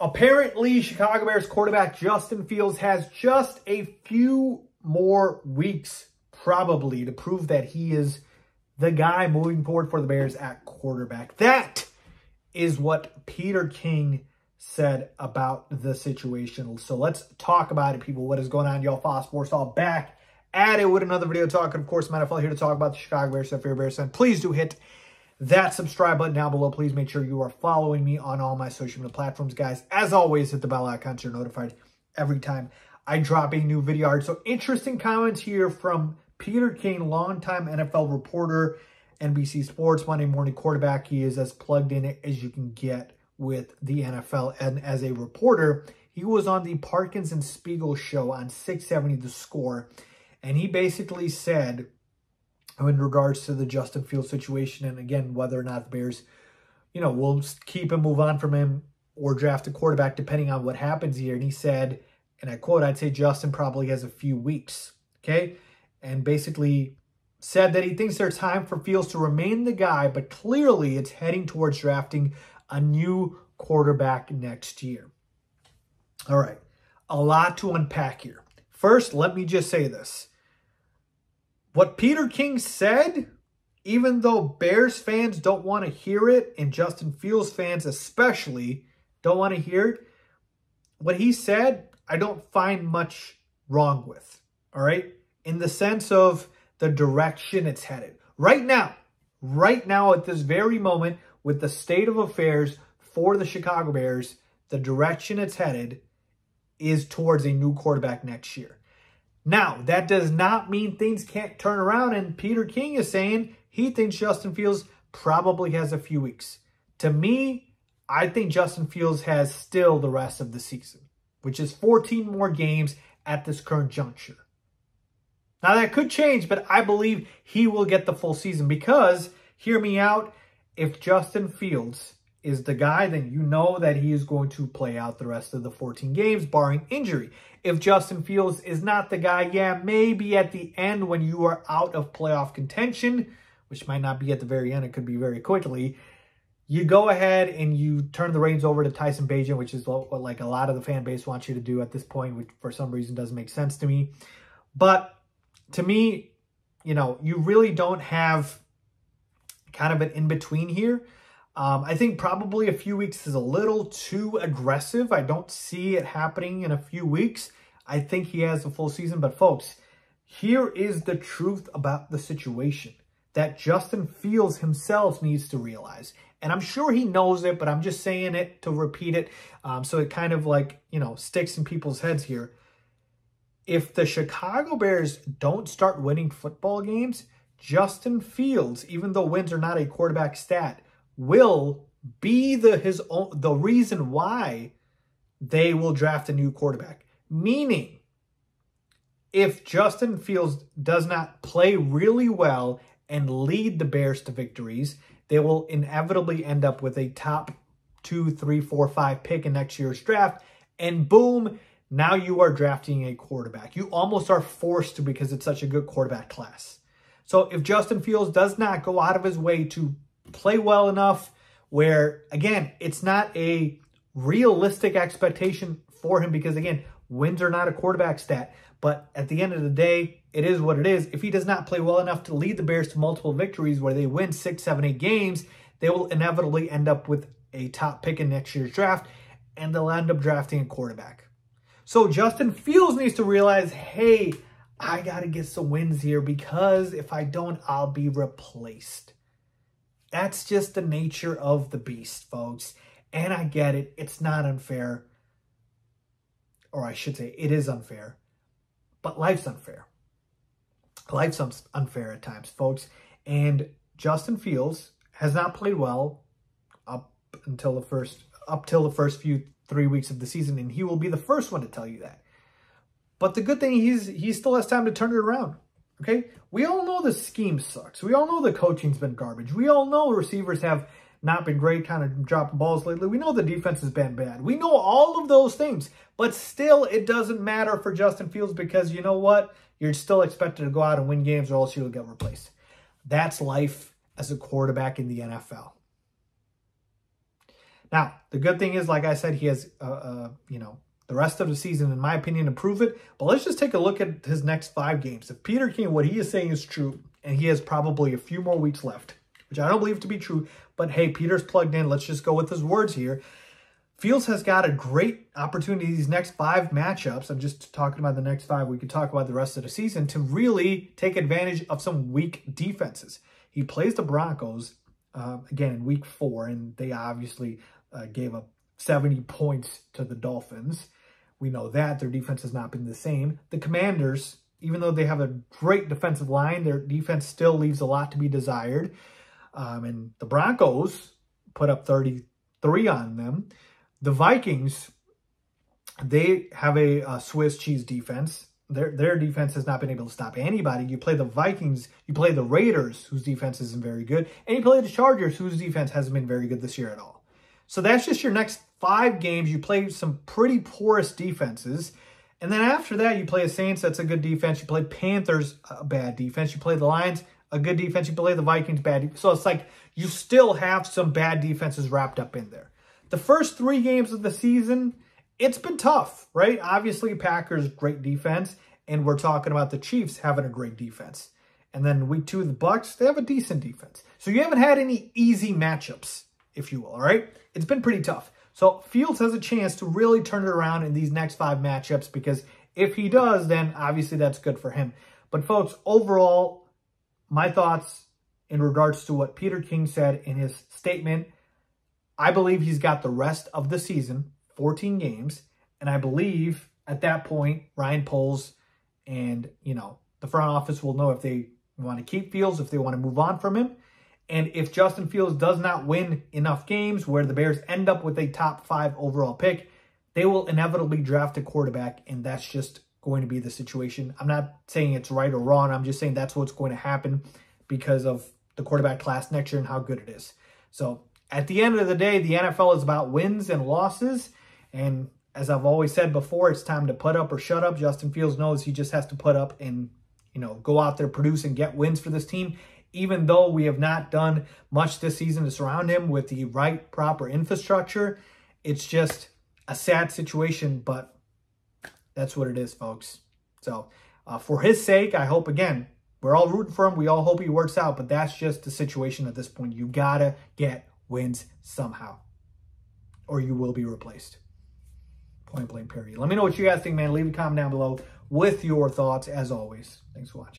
Apparently, Chicago Bears quarterback Justin Fields has just a few more weeks, probably, to prove that he is the guy moving forward for the Bears at quarterback. That is what Peter King said about the situation. So let's talk about it, people. What is going on, y'all? Faiz Sports all back at it with another video talking, of course, NFL here to talk about the Chicago Bears. So if you're a Bears fan, please do hit that subscribe button down below. Please make sure you are following me on all my social media platforms, guys. As always, hit the bell icon so you're notified every time I drop a new video. All right, so interesting comments here from Peter King, longtime NFL reporter, NBC Sports, Monday Morning Quarterback. He is as plugged in as you can get with the NFL. And as a reporter, he was on the Parkins and Spiegel show on 670 The Score. And he basically said, in regards to the Justin Fields situation, and again, whether or not the Bears, will keep him, move on from him, or draft a quarterback, depending on what happens here. And he said, and I quote, "I'd say Justin probably has a few weeks," okay? And basically said that he thinks there's time for Fields to remain the guy, but clearly it's heading towards drafting a new quarterback next year. All right, a lot to unpack here. First, let me just say this. What Peter King said, even though Bears fans don't want to hear it, and Justin Fields fans especially don't want to hear it, what he said, I don't find much wrong with, all right? In the sense of the direction it's headed. Right now at this very moment, with the state of affairs for the Chicago Bears, the direction it's headed is towards a new quarterback next year. Now, that does not mean things can't turn around, and Peter King is saying he thinks Justin Fields probably has a few weeks. To me, I think Justin Fields has still the rest of the season, which is 14 more games at this current juncture. Now, that could change, but I believe he will get the full season because, hear me out, if Justin Fields is the guy, then you know that he is going to play out the rest of the 14 games, barring injury. If Justin Fields is not the guy, yeah, maybe at the end when you are out of playoff contention, which might not be at the very end, it could be very quickly, you go ahead and you turn the reins over to Tyson Bagent, which is what like a lot of the fan base wants you to do at this point, which for some reason doesn't make sense to me. But to me, you really don't have kind of an in-between here. I think probably a few weeks is a little too aggressive. I don't see it happening in a few weeks. I think he has the full season. But folks, here is the truth about the situation that Justin Fields himself needs to realize. And I'm sure he knows it, but I'm just saying it to repeat it. So it kind of sticks in people's heads here. If the Chicago Bears don't start winning football games, Justin Fields, even though wins are not a quarterback stat, will be the reason why they will draft a new quarterback. Meaning, if Justin Fields does not play really well and lead the Bears to victories, they will inevitably end up with a top 2, 3, 4, 5 pick in next year's draft. And boom, now you are drafting a quarterback. You almost are forced to because it's such a good quarterback class. So if Justin Fields does not go out of his way to play well enough where, again, it's not a realistic expectation for him because, again, wins are not a quarterback stat. But at the end of the day, it is what it is. If he does not play well enough to lead the Bears to multiple victories where they win 6, 7, 8 games, they will inevitably end up with a top pick in next year's draft, and they'll end up drafting a quarterback. So Justin Fields needs to realize, hey, I got to get some wins here because if I don't, I'll be replaced. That's just the nature of the beast, folks. And I get it. It's not unfair. Or I should say it is unfair. But life's unfair. Life's unfair at times, folks. And Justin Fields has not played well up till the first few 3 weeks of the season. And he will be the first one to tell you that. But the good thing, he still has time to turn it around. Okay, we all know the scheme sucks. We all know the coaching's been garbage. We all know receivers have not been great, kind of dropping balls lately. We know the defense has been bad. We know all of those things. But still, it doesn't matter for Justin Fields because you know what? You're still expected to go out and win games or else you'll get replaced. That's life as a quarterback in the NFL. Now, the good thing is, like I said, he has, you know, the rest of the season, in my opinion, to prove it. But let's just take a look at his next 5 games. If Peter King, what he is saying is true, and he has probably a few more weeks left, which I don't believe to be true, but hey, Peter's plugged in. Let's just go with his words here. Fields has got a great opportunity these next 5 matchups. I'm just talking about the next 5. We could talk about the rest of the season to really take advantage of some weak defenses. He plays the Broncos, again, in week 4, and they obviously gave up 70 points to the Dolphins. We know that. Their defense has not been the same. The Commanders, even though they have a great defensive line, their defense still leaves a lot to be desired. And the Broncos put up 33 on them. The Vikings, they have a Swiss cheese defense. Their defense has not been able to stop anybody. You play the Vikings, you play the Raiders, whose defense isn't very good, and you play the Chargers, whose defense hasn't been very good this year at all. So that's just your next 5 games. You play some pretty porous defenses. And then after that, you play a Saints, that's a good defense. You play Panthers, a bad defense. You play the Lions, a good defense. You play the Vikings, bad defense. So it's like you still have some bad defenses wrapped up in there. The first 3 games of the season, it's been tough, right? Obviously, Packers, great defense. And we're talking about the Chiefs having a great defense. And then week 2, the Bucs, they have a decent defense. So you haven't had any easy matchups, if you will, all right? It's been pretty tough. So Fields has a chance to really turn it around in these next 5 matchups, because if he does, then obviously that's good for him. But folks, overall, my thoughts in regards to what Peter King said in his statement, I believe he's got the rest of the season, 14 games, and I believe at that point, Ryan Poles and, you know, the front office will know if they want to keep Fields, if they want to move on from him. And if Justin Fields does not win enough games where the Bears end up with a top 5 overall pick, they will inevitably draft a quarterback, and that's just going to be the situation. I'm not saying it's right or wrong. I'm just saying that's what's going to happen because of the quarterback class next year and how good it is. So at the end of the day, the NFL is about wins and losses. And as I've always said before, it's time to put up or shut up. Justin Fields knows he just has to put up and, you know, go out there, produce, and get wins for this team. Even though we have not done much this season to surround him with the right, proper infrastructure, it's just a sad situation, but that's what it is, folks. So for his sake, I hope, again, we're all rooting for him. We all hope he works out, but that's just the situation at this point. You got to get wins somehow, or you will be replaced. Point blank, period. Let me know what you guys think, man. Leave a comment down below with your thoughts, as always. Thanks for watching.